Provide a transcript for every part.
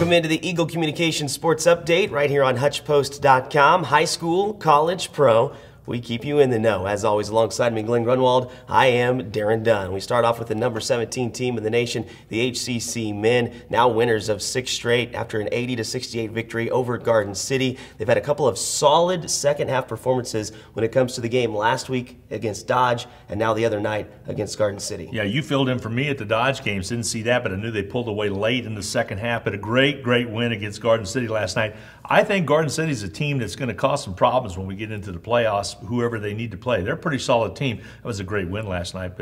Welcome into the Eagle Communications Sports Update right here on HutchPost.com. High school, college, pro. We keep you in the know. As always, alongside me, Glen Grunwald, I am Daren Dunn. We start off with the number 17 team in the nation, the HCC men, now winners of 6 straight after an 80-68 victory over Garden City. They've had a couple of solid second-half performances when it comes to the game last week against Dodge and now the other night against Garden City. Yeah, you filled in for me at the Dodge games. Didn't see that, but I knew they pulled away late in the second half. But a great win against Garden City last night. I think Garden City is a team that's going to cause some problems when we get into the playoffs, whoever they need to play. They're a pretty solid team. That was a great win last night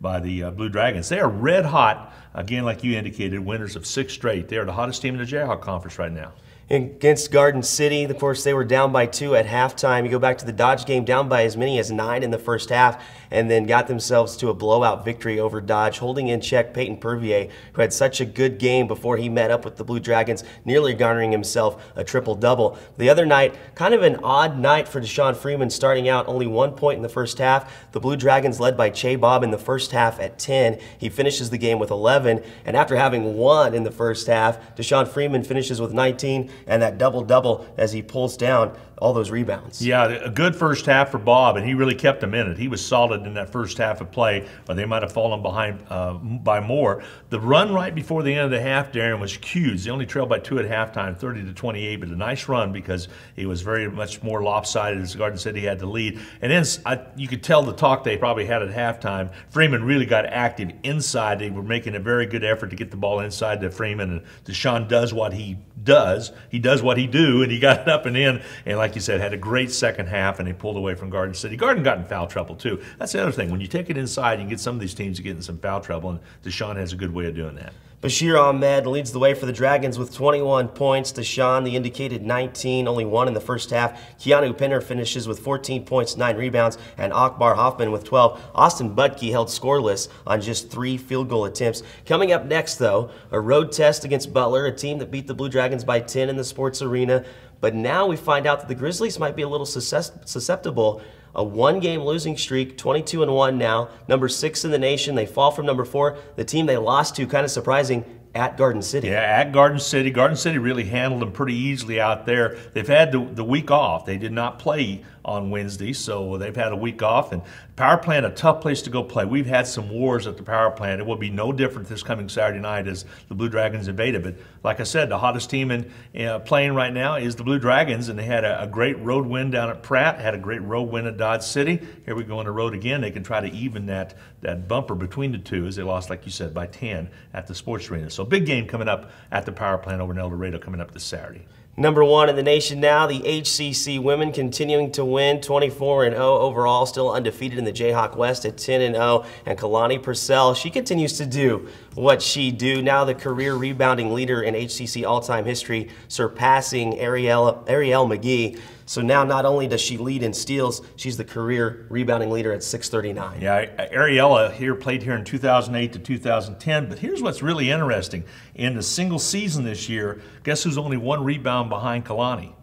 by the Blue Dragons. They are red hot, again, like you indicated, winners of 6 straight. They are the hottest team in the Jayhawk Conference right now. Against Garden City, of course, they were down by 2 at halftime. You go back to the Dodge game, down by as many as 9 in the first half, and then got themselves to a blowout victory over Dodge, holding in check Peyton Purvier, who had such a good game before he met up with the Blue Dragons, nearly garnering himself a triple-double. The other night, kind of an odd night for Deshaun Freeman, starting out only 1 point in the first half. The Blue Dragons led by Che Bob in the first half at 10. He finishes the game with 11, and after having 1 in the first half, Deshaun Freeman finishes with 19, and that double-double as he pulls down all those rebounds. Yeah, a good first half for Bob, and he really kept them in it. He was solid in that first half of play, but they might have fallen behind by more. The run right before the end of the half, Daren, was huge. They only trailed by 2 at halftime, 30-28, but a nice run because it was very much more lopsided as Garden City had the lead. And then you could tell the talk they probably had at halftime. Freeman really got active inside. They were making a very good effort to get the ball inside to Freeman, and Deshaun does what he does. He does what he do, and he got it up and in, and like you said, had a great second half, and they pulled away from Garden City. Garden got in foul trouble, too. That's the other thing. When you take it inside, you get some of these teams to get in some foul trouble, and Deshaun has a good way of doing that. Bashir Ahmed leads the way for the Dragons with 21 points. Deshaun, the indicated 19, only 1 in the first half. Keanu Penner finishes with 14 points, 9 rebounds, and Akbar Hoffman with 12. Austin Budke held scoreless on just 3 field goal attempts. Coming up next, though, a road test against Butler, a team that beat the Blue Dragons by 10 in the sports arena. But now we find out that the Grizzlies might be a little susceptible. A 1-game losing streak, 22-1 now, number 6 in the nation. They fall from number 4. The team they lost to, kind of surprising, at Garden City. Yeah, at Garden City. Garden City really handled them pretty easily out there. They've had the week off. They did not play on Wednesday, so they've had a week off. And power plant, a tough place to go play. We've had some wars at the power plant. It will be no different this coming Saturday night as the Blue Dragons invade it. But like I said, the hottest team playing right now is the Blue Dragons, and they had a great road win down at Pratt, had a great road win at Dodge City. Here we go on the road again. They can try to even that bumper between the two as they lost, like you said, by 10 at the sports arena. So big game coming up at the power plant over in El Dorado coming up this Saturday. Number 1 in the nation now, the HCC women continuing to win, 24-0 overall, still undefeated in the Jayhawk West at 10-0. And Kalani Purcell, she continues to do what she do. Now the career rebounding leader in HCC all-time history, surpassing Ariel McGee. So now not only does she lead in steals, she's the career rebounding leader at 639. Yeah, Ariella here played here in 2008 to 2010, but here's what's really interesting. In the single season this year, guess who's only 1 rebound behind Kalani?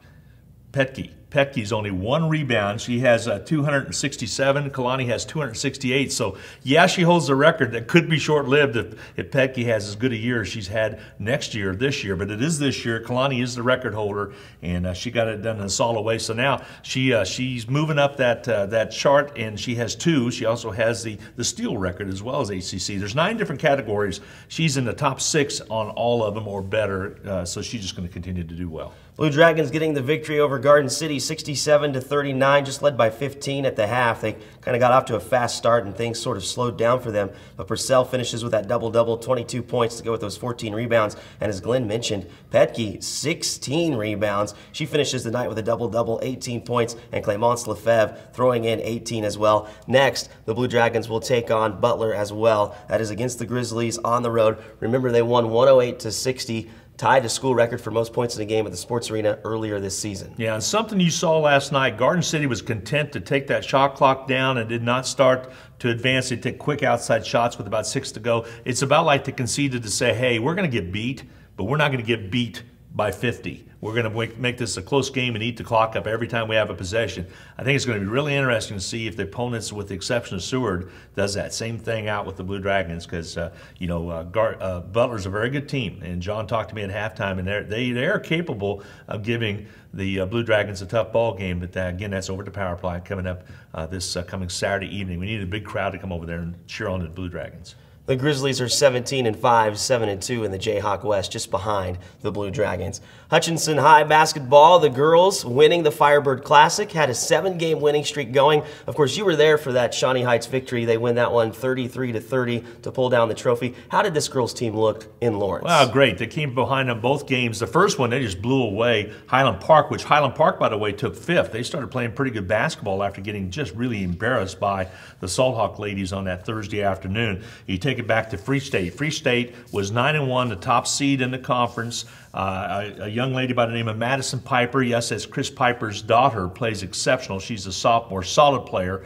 Petke. Petke's only 1 rebound. She has 267. Kalani has 268. So, yeah, she holds the record. That could be short-lived if Petke has as good a year as she's had this year. But it is this year. Kalani is the record holder, and she got it done in a solid way. So now she's moving up that chart, and she has 2. She also has the steal record as well as HCC. There's 9 different categories. She's in the top 6 on all of them or better, so she's just going to continue to do well. Blue Dragons getting the victory over Garden City, 67-39, just led by 15 at the half. They kind of got off to a fast start and things sort of slowed down for them. But Purcell finishes with that double-double, 22 points to go with those 14 rebounds. And as Glenn mentioned, Petke, 16 rebounds. She finishes the night with a double-double, 18 points, and Clemence Lefebvre throwing in 18 as well. Next, the Blue Dragons will take on Butler as well. That is against the Grizzlies on the road. Remember, they won 108-60. Tied a school record for most points in a game at the sports arena earlier this season. Yeah, and something you saw last night, Garden City was content to take that shot clock down and did not start to advance. They take quick outside shots with about 6 to go. It's about like they conceded to say, hey, we're going to get beat, but we're not going to get beat by 50. We're going to make this a close game and eat the clock up every time we have a possession. I think it's going to be really interesting to see if the opponents, with the exception of Seward, does that same thing out with the Blue Dragons, because Butler's a very good team, and John talked to me at halftime, and they're capable of giving the Blue Dragons a tough ball game. But again, that's over at the Power Plant coming up this coming Saturday evening. We need a big crowd to come over there and cheer on the Blue Dragons. The Grizzlies are 17-5, 7-2 in the Jayhawk West, just behind the Blue Dragons. Hutchinson High basketball, the girls winning the Firebird Classic, had a 7-game winning streak going. Of course, you were there for that Shawnee Heights victory. They win that one 33-30 to pull down the trophy. How did this girls team look in Lawrence? Wow, great. They came behind them both games. The first one, they just blew away Highland Park, which Highland Park, by the way, took 5th. They started playing pretty good basketball after getting just really embarrassed by the Salt Hawk ladies on that Thursday afternoon. You take it back to Free State. Free State was 9-1, the top seed in the conference. A young lady by the name of Madison Piper, yes, that's Chris Piper's daughter, plays exceptional. She's a sophomore, solid player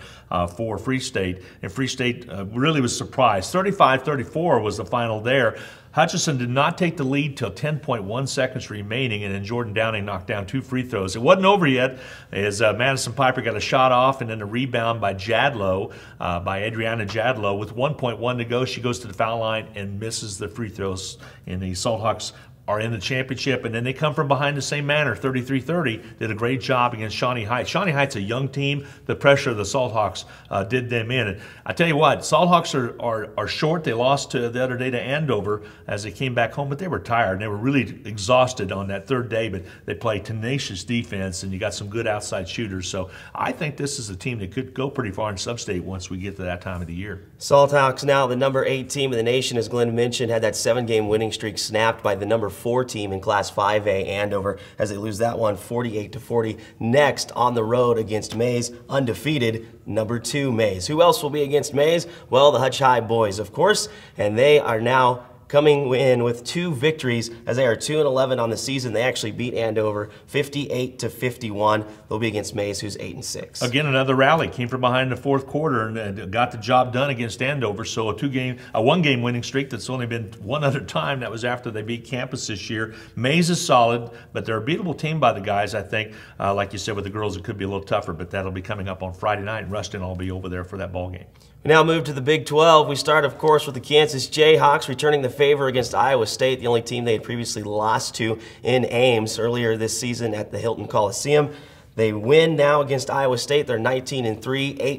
for Free State. And Free State really was surprised. 35-34 was the final there. Hutchinson did not take the lead till 10.1 seconds remaining, and then Jordan Downing knocked down 2 free throws. It wasn't over yet, as Madison Piper got a shot off, and then a rebound by Jadlow, by Adriana Jadlow. With 1.1 to go, she goes to the foul line and misses the free throws, and the Salt Hawks are in the championship, and then they come from behind the same manner, 33-30, did a great job against Shawnee Heights. Shawnee Heights, a young team, the pressure of the Salt Hawks did them in. And I tell you what, Salt Hawks are short. They lost the other day to Andover as they came back home, but they were tired, and they were really exhausted on that third day, but they play tenacious defense, and you got some good outside shooters. So I think this is a team that could go pretty far in sub-state once we get to that time of the year. Salt Hawks now the number 8 team in the nation, as Glen mentioned, had that 7-game winning streak snapped by the number 4 team in Class 5A, Andover, as they lose that one 48-40. Next on the road against Maize, undefeated number 2 Maize. Who else will be against Maize? Well, the Hutch High boys, of course, and they are now coming in with 2 victories, as they are 2-11 on the season. They actually beat Andover 58-51. They'll be against Maize, who's 8-6. Again, another rally. Came from behind in the fourth quarter and got the job done against Andover. So a 1-game winning streak that's only been one other time. That was after they beat Campus this year. Maize is solid, but they're a beatable team by the guys, I think. Like you said, with the girls, it could be a little tougher, but that'll be coming up on Friday night, and Ruston will be over there for that ball game. We now move to the Big 12. We start, of course, with the Kansas Jayhawks returning the favor against Iowa State, the only team they had previously lost to in Ames earlier this season at the Hilton Coliseum. They win now against Iowa State. They're 19-3,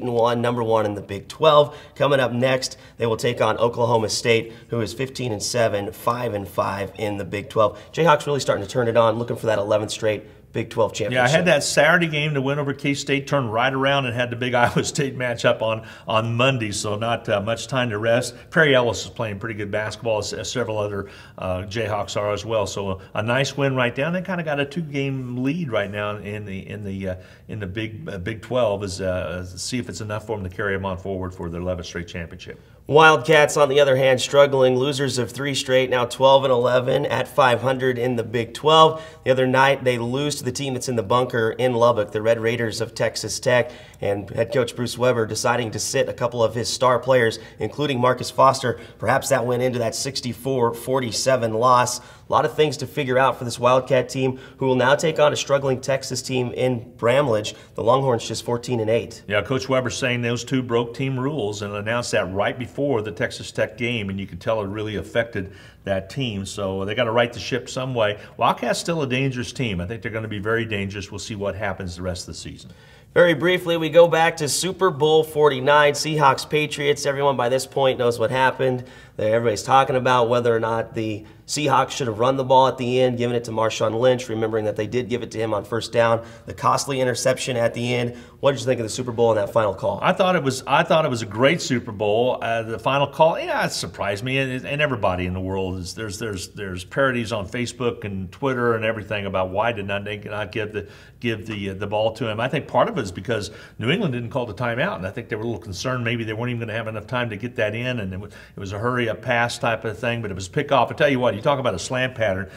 8-1, number 1 in the Big 12. Coming up next, they will take on Oklahoma State, who is 15-7, 5-5 in the Big 12. Jayhawks really starting to turn it on, looking for that 11th straight Big 12 championship. Yeah, I had that Saturday game to win over K-State, turned right around and had the big Iowa State matchup on Monday, so not much time to rest. Perry Ellis is playing pretty good basketball, as several other Jayhawks are as well. So a nice win right down. They kind of got a 2-game lead right now in the Big 12, as see if it's enough for them to carry them on forward for their 11th straight championship. Wildcats, on the other hand, struggling. Losers of 3 straight, now 12-11 at 500 in the Big 12. The other night, they lose to the team that's in the bunker in Lubbock, the Red Raiders of Texas Tech, and head coach Bruce Weber deciding to sit a couple of his star players, including Marcus Foster. Perhaps that went into that 64-47 loss. A lot of things to figure out for this Wildcat team, who will now take on a struggling Texas team in Bramlage. The Longhorns just 14-8. Yeah, Coach Weber saying those 2 broke team rules and announced that right before the Texas Tech game, and you could tell it really affected that team. So they got to right the ship some way. Wildcats still a dangerous team. I think they're going to be very dangerous. We'll see what happens the rest of the season. Very briefly, we go back to Super Bowl 49, Seahawks Patriots. Everyone by this point knows what happened. Everybody's talking about whether or not the Seahawks should have run the ball at the end, given it to Marshawn Lynch, remembering that they did give it to him on first down. The costly interception at the end. What did you think of the Super Bowl and that final call? I thought it was a great Super Bowl. The final call, yeah, it surprised me, and everybody in the world is there's parodies on Facebook and Twitter and everything about why did they not give the ball to him. I think part of it is because New England didn't call the timeout, and I think they were a little concerned maybe they weren't even going to have enough time to get that in, and it was a hurry-up pass type of thing, but it was pick off. I tell you what, you talk about a slant pattern.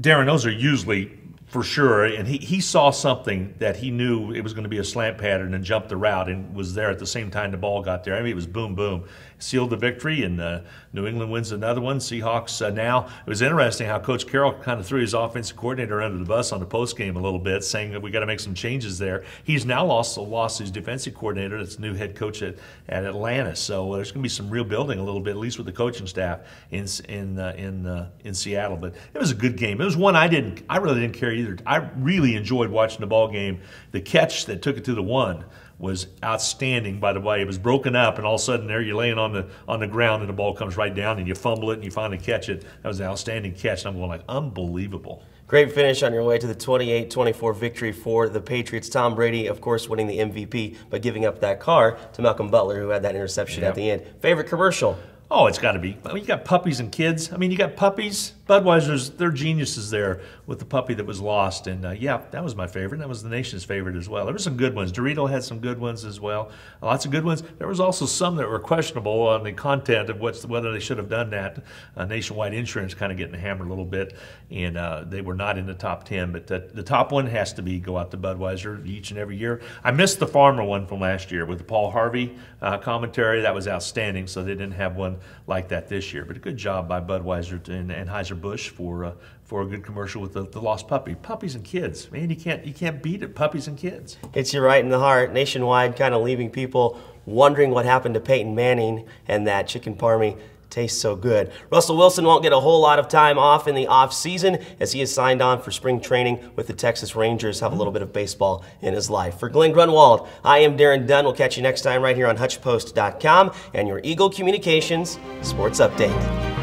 Daren, those are usually For sure, and he saw something that he knew it was going to be a slant pattern and jumped the route and was there at the same time the ball got there. I mean, it was boom, boom. Sealed the victory, and New England wins another one. Seahawks now. It was interesting how Coach Carroll kind of threw his offensive coordinator under the bus on the postgame a little bit, saying that we got to make some changes there. He's now lost his defensive coordinator. That's the new head coach at Atlanta. So there's going to be some real building a little bit, at least with the coaching staff in Seattle. But it was a good game. It was one I really didn't care either. I really enjoyed watching the ball game. The catch that took it to the one was outstanding, by the way. It was broken up, and all of a sudden there you're laying on the ground and the ball comes right down and you fumble it and you finally catch it. That was an outstanding catch, and I'm going like, unbelievable. Great finish on your way to the 28-24 victory for the Patriots. Tom Brady, of course, winning the MVP, but giving up that car to Malcolm Butler, who had that interception at the end. Favorite commercial? Oh, it's got to be. I mean, you got puppies and kids. I mean, you got puppies. Budweiser's, they're geniuses there with the puppy that was lost. And yeah, that was my favorite. That was the nation's favorite as well. There were some good ones. Dorito had some good ones as well. Lots of good ones. There was also some that were questionable on the content of whether they should have done that. Nationwide Insurance kind of getting hammered a little bit, and they were not in the top 10. But the top one has to go out to Budweiser each and every year. I missed the Farmer one from last year with the Paul Harvey commentary. That was outstanding, so they didn't have one like that this year. But a good job by Budweiser and Anheuser-Busch for a good commercial with the lost puppy. Puppies and kids, man, you can't beat it. Puppies and kids. Hits you right in the heart. Nationwide, kind of leaving people wondering what happened to Peyton Manning, and that chicken parmy tastes so good. Russell Wilson won't get a whole lot of time off in the off season, as he is signed on for spring training with the Texas Rangers. Have a little bit of baseball in his life. For Glen Grunwald, I am Daren Dunn. We'll catch you next time right here on HutchPost.com and your Eagle Communications Sports Update.